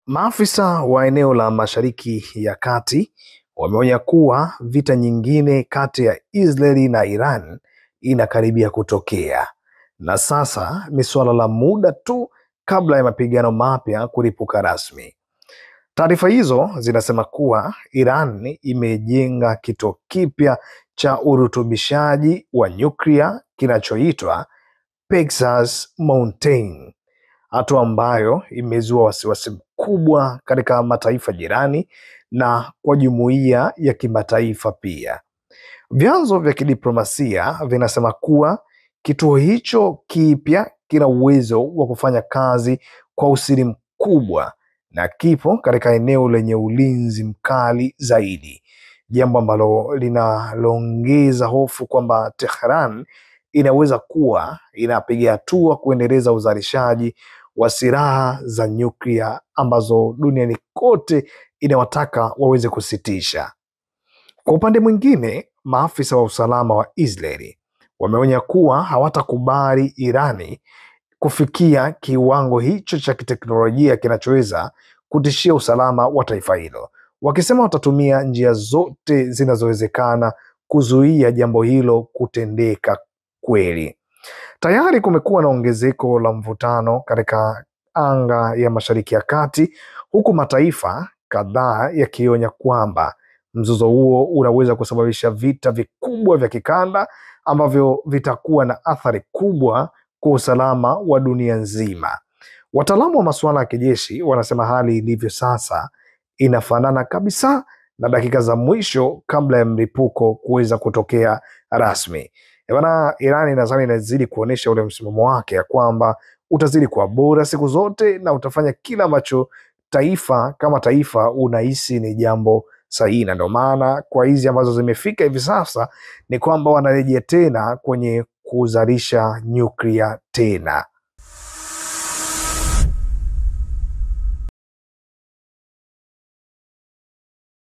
Maafisa wa eneo la Mashariki ya Kati wameonya kuwa vita nyingine kati ya Israeli na Iran inakaribia kutokea, na sasa ni suala la muda tu kabla ya mapigano mapya kulipuka rasmi. Taarifa hizo zinasema kuwa Iran imejenga kituo kipya cha urutubishaji wa nyuklia kinachoitwa Pexas Mountain, hatua ambayo imezua wasiwasi mkubwa katika mataifa jirani na kwa jumuiya ya kimataifa pia. Vyanzo vya kidiplomasia vinasema kuwa kituo hicho kipya kina uwezo wa kufanya kazi kwa usiri mkubwa na kipo katika eneo lenye ulinzi mkali zaidi, jambo ambalo linaloongeza hofu kwamba Tehran inaweza kuwa inapiga hatua kuendeleza uzalishaji wa silaha za nyuklia ambazo duniani kote inawataka waweze kusitisha. Kwa upande mwingine, maafisa wa usalama wa Israeli wameonya kuwa hawatakubali Irani kufikia kiwango hicho cha kiteknolojia kinachoweza kutishia usalama wa taifa hilo, wakisema watatumia njia zote zinazowezekana kuzuia jambo hilo kutendeka kweli. Tayari kumekuwa na ongezeko la mvutano katika anga ya Mashariki ya Kati, huku mataifa kadhaa yakionya kwamba mzozo huo unaweza kusababisha vita vikubwa vya kikanda ambavyo vitakuwa na athari kubwa kwa usalama wa dunia nzima. Wataalamu wa masuala ya kijeshi wanasema hali ilivyo sasa inafanana kabisa na dakika za mwisho kabla ya mlipuko kuweza kutokea rasmi. Irani nadhani inazidi kuonesha ule msimamo wake ya kwamba utazidi kuwa bora siku zote na utafanya kila ambacho taifa kama taifa unahisi ni jambo sahihi, na ndio maana kwa hizi ambazo zimefika hivi sasa ni kwamba wanarejea tena kwenye kuzalisha nyuklia tena.